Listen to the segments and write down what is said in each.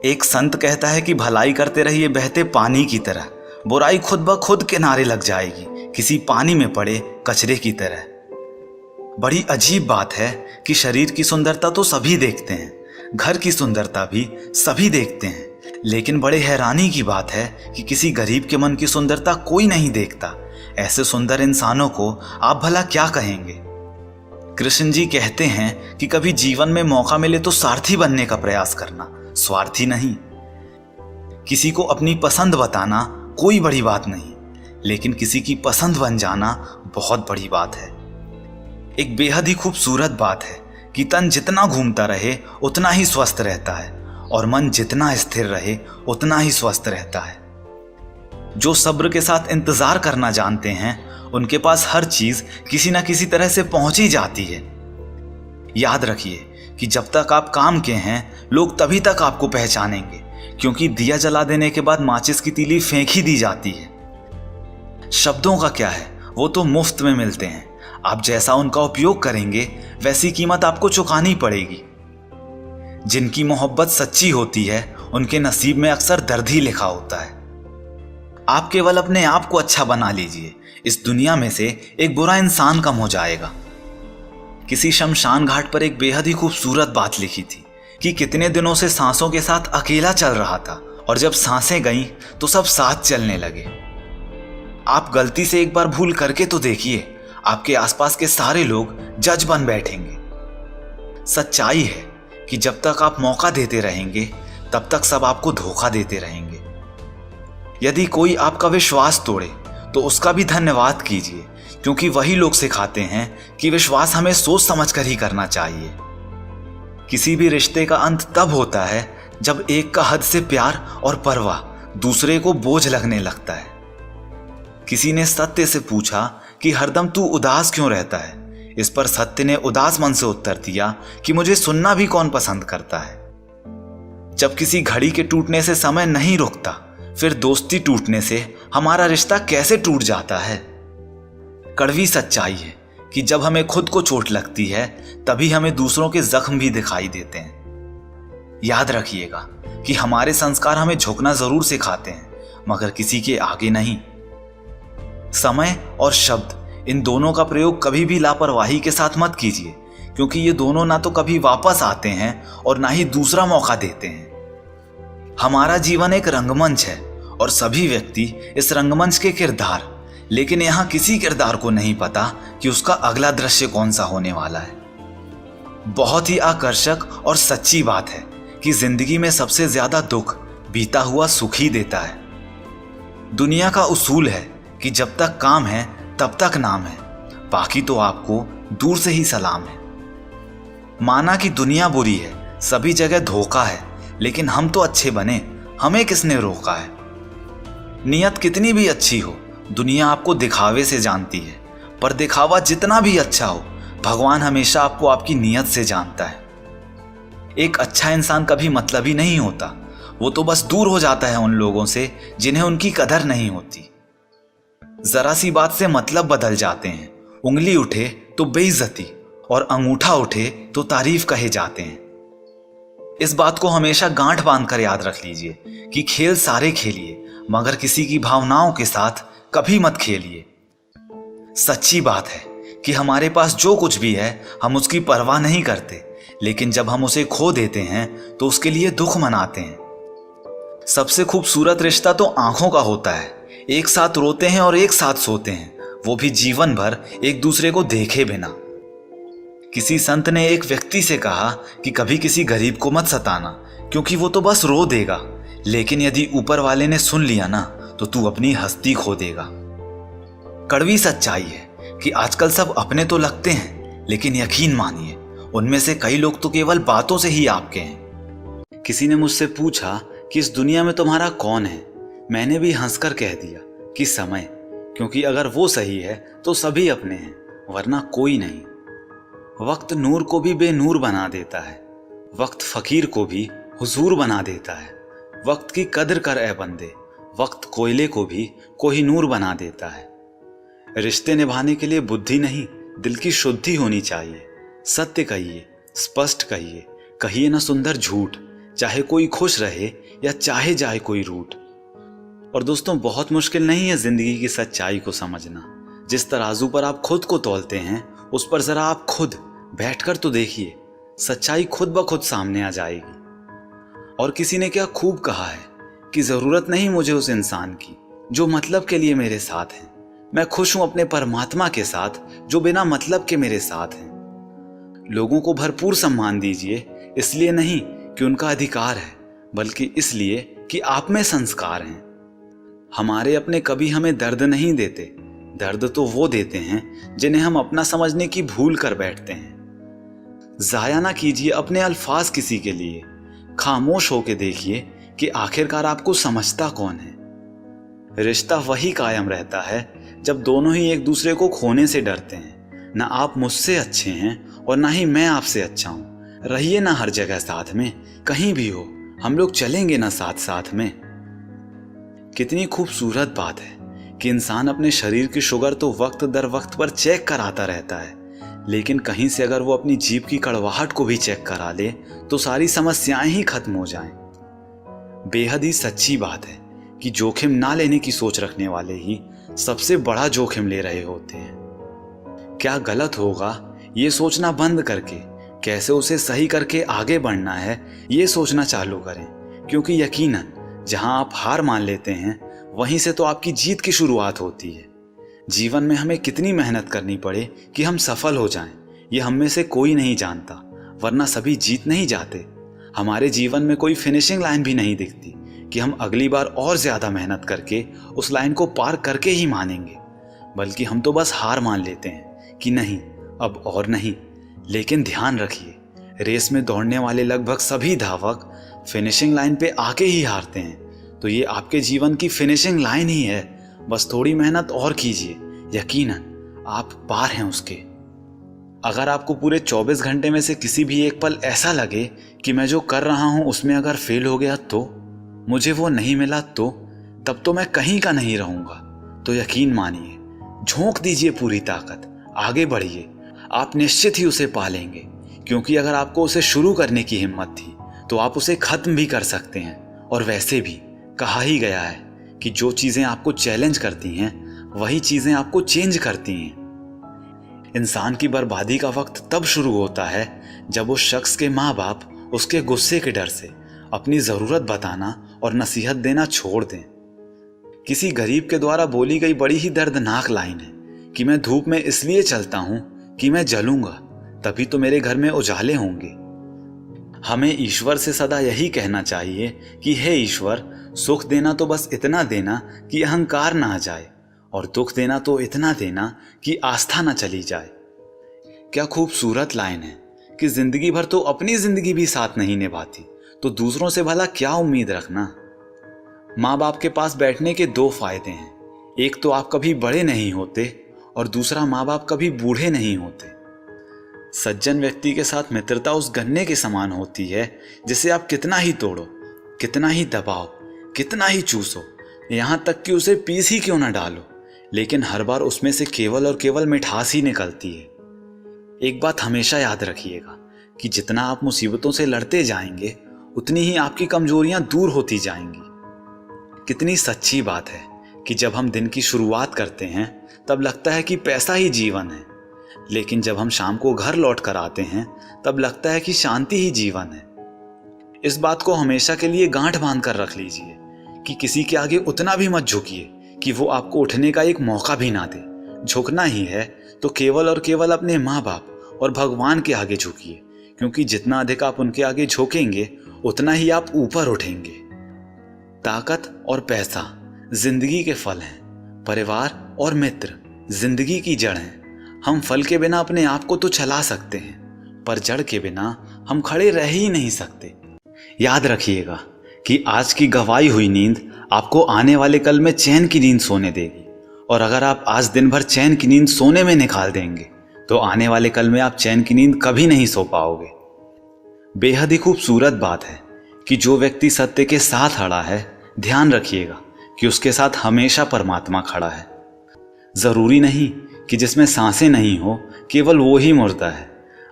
एक संत कहता है कि भलाई करते रहिए बहते पानी की तरह, बुराई खुद ब खुद किनारे लग जाएगी किसी पानी में पड़े कचरे की तरह। बड़ी अजीब बात है कि शरीर की सुंदरता तो सभी देखते हैं, घर की सुंदरता भी सभी देखते हैं, लेकिन बड़े हैरानी की बात है कि किसी गरीब के मन की सुंदरता कोई नहीं देखता। ऐसे सुंदर इंसानों को आप भला क्या कहेंगे? कृष्ण जी कहते हैं कि कभी जीवन में मौका मिले तो सारथी बनने का प्रयास करना, स्वार्थी नहीं। किसी को अपनी पसंद बताना कोई बड़ी बात नहीं, लेकिन किसी की पसंद बन जाना बहुत बड़ी बात है। एक बेहद ही खूबसूरत बात है कि तन जितना घूमता रहे उतना ही स्वस्थ रहता है और मन जितना स्थिर रहे उतना ही स्वस्थ रहता है। जो सब्र के साथ इंतजार करना जानते हैं उनके पास हर चीज किसी न किसी तरह से पहुंच ही जाती है। याद रखिए कि जब तक आप काम के हैं लोग तभी तक आपको पहचानेंगे, क्योंकि दिया जला देने के बाद माचिस की तीली फेंक ही दी जाती है। शब्दों का क्या है, वो तो मुफ्त में मिलते हैं। आप जैसा उनका उपयोग करेंगे वैसी कीमत आपको चुकानी पड़ेगी। जिनकी मोहब्बत सच्ची होती है उनके नसीब में अक्सर दर्द ही लिखा होता है। आप केवल अपने आप को अच्छा बना लीजिए, इस दुनिया में से एक बुरा इंसान कम हो जाएगा। किसी शमशान घाट पर एक बेहद ही खूबसूरत बात लिखी थी कि कितने दिनों से सांसों के साथ अकेला चल रहा था और जब सांसें गईं तो सब साथ चलने लगे। आप गलती से एक बार भूल करके तो देखिए, आपके आसपास के सारे लोग जज बन बैठेंगे। सच्चाई है कि जब तक आप मौका देते रहेंगे तब तक सब आपको धोखा देते रहेंगे। यदि कोई आपका विश्वास तोड़े तो उसका भी धन्यवाद कीजिए, क्योंकि वही लोग सिखाते हैं कि विश्वास हमें सोच समझ कर ही करना चाहिए। किसी भी रिश्ते का अंत तब होता है जब एक का हद से प्यार और परवाह दूसरे को बोझ लगने लगता है। किसी ने सत्य से पूछा कि हरदम तू उदास क्यों रहता है? इस पर सत्य ने उदास मन से उत्तर दिया कि मुझे सुनना भी कौन पसंद करता है। जब किसी घड़ी के टूटने से समय नहीं रुकता, फिर दोस्ती टूटने से हमारा रिश्ता कैसे टूट जाता है? कड़वी सच्चाई है कि जब हमें खुद को चोट लगती है तभी हमें दूसरों के जख्म भी दिखाई देते हैं। याद रखिएगा कि हमारे संस्कार हमें झुकना जरूर सिखाते हैं, मगर किसी के आगे नहीं। समय और शब्द, इन दोनों का प्रयोग कभी भी लापरवाही के साथ मत कीजिए, क्योंकि ये दोनों ना तो कभी वापस आते हैं और ना ही दूसरा मौका देते हैं। हमारा जीवन एक रंगमंच है और सभी व्यक्ति इस रंगमंच के किरदार, लेकिन यहाँ किसी किरदार को नहीं पता कि उसका अगला दृश्य कौन सा होने वाला है। बहुत ही आकर्षक और सच्ची बात है कि जिंदगी में सबसे ज्यादा दुख बीता हुआ सुख ही देता है। दुनिया का उसूल है कि जब तक काम है तब तक नाम है, बाकी तो आपको दूर से ही सलाम है। माना कि दुनिया बुरी है, सभी जगह धोखा है, लेकिन हम तो अच्छे बने, हमें किसने रोका है? नियत कितनी भी अच्छी हो, दुनिया आपको दिखावे से जानती है, पर दिखावा जितना भी अच्छा हो, भगवान हमेशा आपको आपकी नियत से जानता है। एक अच्छा इंसान कभी मतलबी नहीं होता, वो तो बस दूर हो जाता है उन लोगों से जिन्हें उनकी कदर नहीं होती। जरा सी बात से मतलब बदल जाते हैं। उंगली उठे तो बेइज्जती और अंगूठा उठे तो तारीफ कहे जाते हैं। इस बात को हमेशा गांठ बांधकर याद रख लीजिए कि खेल सारे खेलिए, मगर किसी की भावनाओं के साथ कभी मत खेलिए। सच्ची बात है कि हमारे पास जो कुछ भी है हम उसकी परवाह नहीं करते, लेकिन जब हम उसे खो देते हैं तो उसके लिए दुख मनाते हैं। सबसे खूबसूरत रिश्ता तो आंखों का होता है, एक साथ रोते हैं और एक साथ सोते हैं, वो भी जीवन भर एक दूसरे को देखे बिना। किसी संत ने एक व्यक्ति से कहा कि कभी किसी गरीब को मत सताना, क्योंकि वो तो बस रो देगा, लेकिन यदि ऊपर वाले ने सुन लिया ना तो तू अपनी हस्ती खो देगा। कड़वी सच्चाई है कि आजकल सब अपने तो लगते हैं, लेकिन यकीन मानिए उनमें से कई लोग तो केवल बातों से ही आपके हैं। किसी ने मुझसे पूछा कि इस दुनिया में तुम्हारा कौन है? मैंने भी हंसकर कह दिया कि समय, क्योंकि अगर वो सही है तो सभी अपने हैं, वरना कोई नहीं। वक्त नूर को भी बेनूर बना देता है, वक्त फकीर को भी हुजूर बना देता है। वक्त की कदर कर ए बंदे, वक्त कोयले को भी कोहिनूर बना देता है। रिश्ते निभाने के लिए बुद्धि नहीं, दिल की शुद्धि होनी चाहिए। सत्य कहिए, स्पष्ट कहिए, कहिए ना सुंदर झूठ, चाहे कोई खुश रहे या चाहे जाए कोई रूठ। और दोस्तों, बहुत मुश्किल नहीं है जिंदगी की सच्चाई को समझना। जिस तराजू पर आप खुद को तौलते हैं उस पर जरा आप खुद बैठकर तो देखिए, सच्चाई खुद ब खुद सामने आ जाएगी। और किसी ने क्या खूब कहा है कि जरूरत नहीं मुझे उस इंसान की जो मतलब के लिए मेरे साथ है, मैं खुश हूं अपने परमात्मा के साथ जो बिना मतलब के मेरे साथ हैं। लोगों को भरपूर सम्मान दीजिए, इसलिए नहीं कि उनका अधिकार है, बल्कि इसलिए कि आप में संस्कार हैं। हमारे अपने कभी हमें दर्द नहीं देते, दर्द तो वो देते हैं जिन्हें हम अपना समझने की भूल कर बैठते हैं। जाया ना कीजिए अपने अल्फाज किसी के लिए, खामोश होके देखिए कि आखिरकार आपको समझता कौन है। रिश्ता वही कायम रहता है जब दोनों ही एक दूसरे को खोने से डरते हैं। ना आप मुझसे अच्छे हैं और ना ही मैं आपसे अच्छा हूं। रहिए ना हर जगह साथ में, कहीं भी हो हम लोग चलेंगे ना साथ साथ में। कितनी खूबसूरत बात है कि इंसान अपने शरीर की शुगर तो वक्त दर वक्त पर चेक कराता रहता है, लेकिन कहीं से अगर वो अपनी जीभ की कड़वाहट को भी चेक करा ले तो सारी समस्याएं ही खत्म हो जाएं। बेहद ही सच्ची बात है कि जोखिम ना लेने की सोच रखने वाले ही सबसे बड़ा जोखिम ले रहे होते हैं। क्या गलत होगा ये सोचना बंद करके कैसे उसे सही करके आगे बढ़ना है ये सोचना चालू करें, क्योंकि यकीनन जहां आप हार मान लेते हैं वहीं से तो आपकी जीत की शुरुआत होती है। जीवन में हमें कितनी मेहनत करनी पड़े कि हम सफल हो जाएं, ये हम में से कोई नहीं जानता, वरना सभी जीत नहीं जाते। हमारे जीवन में कोई फिनिशिंग लाइन भी नहीं दिखती कि हम अगली बार और ज्यादा मेहनत करके उस लाइन को पार करके ही मानेंगे, बल्कि हम तो बस हार मान लेते हैं कि नहीं अब और नहीं। लेकिन ध्यान रखिए, रेस में दौड़ने वाले लगभग सभी धावक फिनिशिंग लाइन पे आके ही हारते हैं। तो ये आपके जीवन की फिनिशिंग लाइन ही है, बस थोड़ी मेहनत और कीजिए, यकीनन आप पार हैं उसके। अगर आपको पूरे 24 घंटे में से किसी भी एक पल ऐसा लगे कि मैं जो कर रहा हूं उसमें अगर फेल हो गया तो, मुझे वो नहीं मिला तो, तब तो मैं कहीं का नहीं रहूंगा। तो यकीन मानिए, झोंक दीजिए पूरी ताकत, आगे बढ़िए, आप निश्चित ही उसे पालेंगे। क्योंकि अगर आपको उसे शुरू करने की हिम्मत थी तो आप उसे खत्म भी कर सकते हैं। और वैसे भी कहा ही गया है कि जो चीजें आपको चैलेंज करती हैं वही चीजें आपको चेंज करती हैं। इंसान की बर्बादी का वक्त तब शुरू होता है जब उस शख्स के माँ बाप उसके गुस्से के डर से अपनी जरूरत बताना और नसीहत देना छोड़ दें। किसी गरीब के द्वारा बोली गई बड़ी ही दर्दनाक लाइन है कि मैं धूप में इसलिए चलता हूं कि मैं जलूंगा, तभी तो मेरे घर में उजाले होंगे। हमें ईश्वर से सदा यही कहना चाहिए कि हे ईश्वर, सुख देना तो बस इतना देना कि अहंकार ना आ जाए, और दुख देना तो इतना देना कि आस्था ना चली जाए। क्या खूबसूरत लाइन है कि जिंदगी भर तो अपनी जिंदगी भी साथ नहीं निभाती, तो दूसरों से भला क्या उम्मीद रखना। माँ बाप के पास बैठने के दो फायदे हैं, एक तो आप कभी बड़े नहीं होते और दूसरा माँ बाप कभी बूढ़े नहीं होते। सज्जन व्यक्ति के साथ मित्रता उस गन्ने के समान होती है जिसे आप कितना ही तोड़ो, कितना ही दबाओ, कितना ही चूसो, यहाँ तक कि उसे पीस ही क्यों ना डालो, लेकिन हर बार उसमें से केवल और केवल मिठास ही निकलती है। एक बात हमेशा याद रखिएगा कि जितना आप मुसीबतों से लड़ते जाएंगे उतनी ही आपकी कमजोरियां दूर होती जाएंगी। कितनी सच्ची बात है कि जब हम दिन की शुरुआत करते हैं तब लगता है कि पैसा ही जीवन है, लेकिन जब हम शाम को घर लौट कर आते हैं तब लगता है कि शांति ही जीवन है। इस बात को हमेशा के लिए गांठ बांध कर रख लीजिए कि किसी के आगे उतना भी मत झुकिए कि वो आपको उठने का एक मौका भी ना दे। झुकना ही है तो केवल और केवल अपने माँ बाप और भगवान के आगे झुकिए, क्योंकि जितना अधिक आप उनके आगे झुकेंगे उतना ही आप ऊपर उठेंगे। ताकत और पैसा जिंदगी के फल हैं, परिवार और मित्र जिंदगी की जड़ हैं। हम फल के बिना अपने आप को तो चला सकते हैं, पर जड़ के बिना हम खड़े रह ही नहीं सकते। याद रखिएगा कि आज की गंवाई हुई नींद आपको आने वाले कल में चैन की नींद सोने देगी, और अगर आप आज दिन भर चैन की नींद सोने में निकाल देंगे तो आने वाले कल में आप चैन की नींद कभी नहीं सो पाओगे। बेहद ही खूबसूरत बात है कि जो व्यक्ति सत्य के साथ खड़ा है, ध्यान रखिएगा कि उसके साथ हमेशा परमात्मा खड़ा है। जरूरी नहीं कि जिसमें सांसें नहीं हो केवल वो ही मुर्दा है।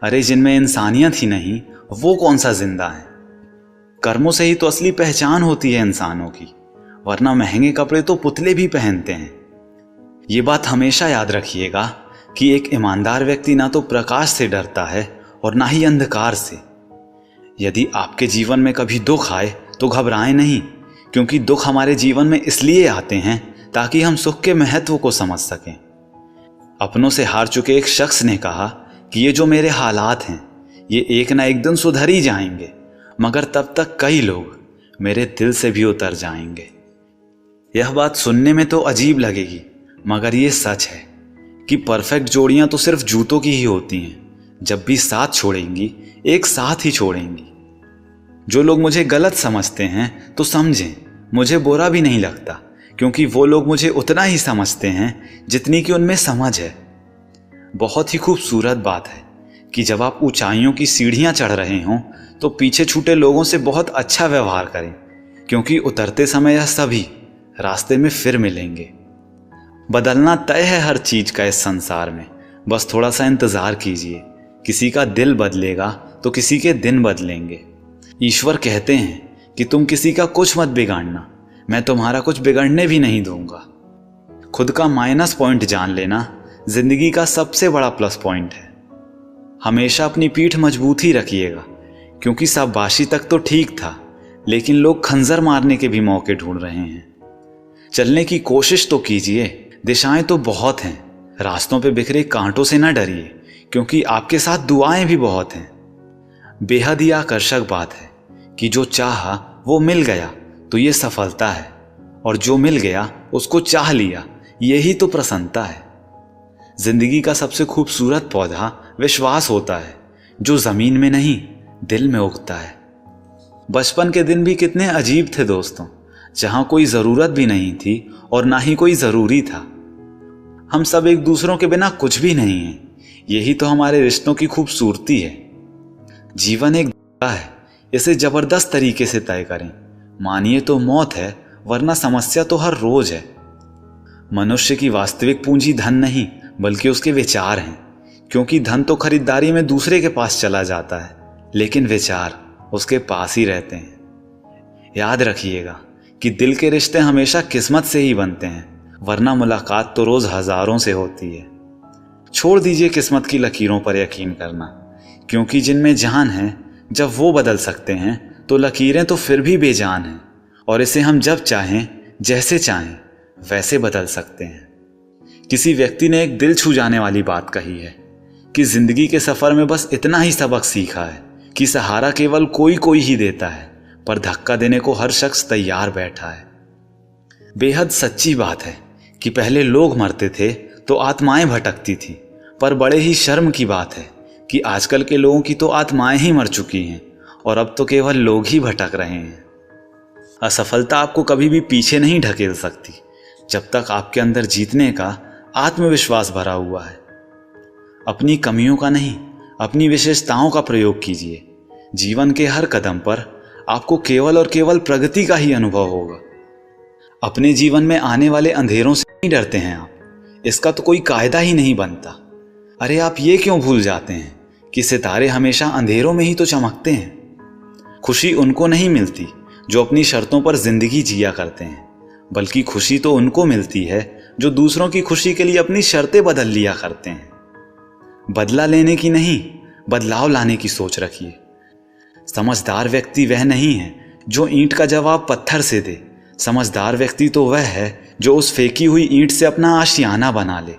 अरे जिनमें इंसानियत ही नहीं वो कौन सा जिंदा है। कर्मों से ही तो असली पहचान होती है इंसानों की, वरना महंगे कपड़े तो पुतले भी पहनते हैं। ये बात हमेशा याद रखिएगा कि एक ईमानदार व्यक्ति ना तो प्रकाश से डरता है और ना ही अंधकार से। यदि आपके जीवन में कभी दुख आए तो घबराएं नहीं, क्योंकि दुख हमारे जीवन में इसलिए आते हैं ताकि हम सुख के महत्व को समझ सकें। अपनों से हार चुके एक शख्स ने कहा कि ये जो मेरे हालात हैं ये एक ना एक दिन सुधर ही जाएंगे, मगर तब तक कई लोग मेरे दिल से भी उतर जाएंगे। यह बात सुनने में तो अजीब लगेगी, मगर ये सच है कि परफेक्ट जोड़ियां तो सिर्फ जूतों की ही होती हैं। जब भी साथ छोड़ेंगी एक साथ ही छोड़ेंगी। जो लोग मुझे गलत समझते हैं तो समझें, मुझे बुरा भी नहीं लगता, क्योंकि वो लोग मुझे उतना ही समझते हैं जितनी कि उनमें समझ है। बहुत ही खूबसूरत बात है कि जब आप ऊंचाइयों की सीढ़ियां चढ़ रहे हों तो पीछे छूटे लोगों से बहुत अच्छा व्यवहार करें, क्योंकि उतरते समय यह सभी रास्ते में फिर मिलेंगे। बदलना तय है हर चीज का इस संसार में, बस थोड़ा सा इंतजार कीजिए। किसी का दिल बदलेगा तो किसी के दिन बदलेंगे। ईश्वर कहते हैं कि तुम किसी का कुछ मत बिगाड़ना, मैं तुम्हारा कुछ बिगड़ने भी नहीं दूंगा। खुद का माइनस पॉइंट जान लेना जिंदगी का सबसे बड़ा प्लस पॉइंट है। हमेशा अपनी पीठ मजबूत ही रखिएगा, क्योंकि शाबाशी तक तो ठीक था, लेकिन लोग खंजर मारने के भी मौके ढूंढ रहे हैं। चलने की कोशिश तो कीजिए, दिशाएं तो बहुत हैं। रास्तों पे बिखरे कांटों से ना डरिए, क्योंकि आपके साथ दुआएं भी बहुत हैं। बेहद ही आकर्षक बात है कि जो चाहा वो मिल गया तो ये सफलता है, और जो मिल गया उसको चाह लिया, यही तो प्रसन्नता है। जिंदगी का सबसे खूबसूरत पौधा विश्वास होता है, जो जमीन में नहीं दिल में उगता है। बचपन के दिन भी कितने अजीब थे दोस्तों, जहां कोई जरूरत भी नहीं थी और ना ही कोई जरूरी था। हम सब एक दूसरों के बिना कुछ भी नहीं है, यही तो हमारे रिश्तों की खूबसूरती है। जीवन एक धोखा है, इसे जबरदस्त तरीके से तय करें। मानिए तो मौत है, वरना समस्या तो हर रोज है। मनुष्य की वास्तविक पूंजी धन नहीं बल्कि उसके विचार हैं, क्योंकि धन तो खरीदारी में दूसरे के पास चला जाता है, लेकिन विचार उसके पास ही रहते हैं। याद रखिएगा कि दिल के रिश्ते हमेशा किस्मत से ही बनते हैं, वरना मुलाकात तो रोज हजारों से होती है। छोड़ दीजिए किस्मत की लकीरों पर यकीन करना, क्योंकि जिनमें जान है जब वो बदल सकते हैं तो लकीरें तो फिर भी बेजान हैं, और इसे हम जब चाहें जैसे चाहें वैसे बदल सकते हैं। किसी व्यक्ति ने एक दिल छू जाने वाली बात कही है कि जिंदगी के सफर में बस इतना ही सबक सीखा है कि सहारा केवल कोई कोई ही देता है, पर धक्का देने को हर शख्स तैयार बैठा है। बेहद सच्ची बात है कि पहले लोग मरते थे तो आत्माएं भटकती थी, पर बड़े ही शर्म की बात है कि आजकल के लोगों की तो आत्माएं ही मर चुकी हैं और अब तो केवल लोग ही भटक रहे हैं। असफलता आपको कभी भी पीछे नहीं ढकेल सकती, जब तक आपके अंदर जीतने का आत्मविश्वास भरा हुआ है। अपनी कमियों का नहीं, अपनी विशेषताओं का प्रयोग कीजिए। जीवन के हर कदम पर आपको केवल और केवल प्रगति का ही अनुभव होगा। अपने जीवन में आने वाले अंधेरों से नहीं डरते हैं आप, इसका तो कोई कायदा ही नहीं बनता। अरे आप ये क्यों भूल जाते हैं कि सितारे हमेशा अंधेरों में ही तो चमकते हैं। खुशी उनको नहीं मिलती जो अपनी शर्तों पर जिंदगी जिया करते हैं, बल्कि खुशी तो उनको मिलती है जो दूसरों की खुशी के लिए अपनी शर्तें बदल लिया करते हैं। बदला लेने की नहीं, बदलाव लाने की सोच रखिए। समझदार व्यक्ति वह नहीं है जो ईंट का जवाब पत्थर से दे। समझदार व्यक्ति तो वह है जो उस फेंकी हुई ईंट से अपना आशियाना बना ले।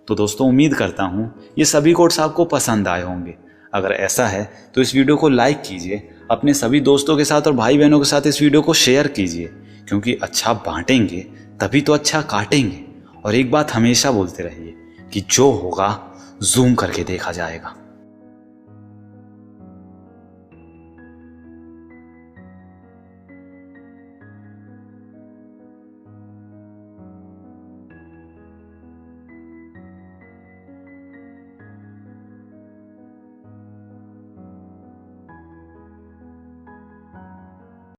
तो दोस्तों, उम्मीद करता हूँ ये सभी कोट्स आपको पसंद आए होंगे। अगर ऐसा है तो इस वीडियो को लाइक कीजिए, अपने सभी दोस्तों के साथ और भाई बहनों के साथ इस वीडियो को शेयर कीजिए, क्योंकि अच्छा बांटेंगे तभी तो अच्छा काटेंगे। और एक बात हमेशा बोलते रहिए कि जो होगा जूम करके देखा जाएगा।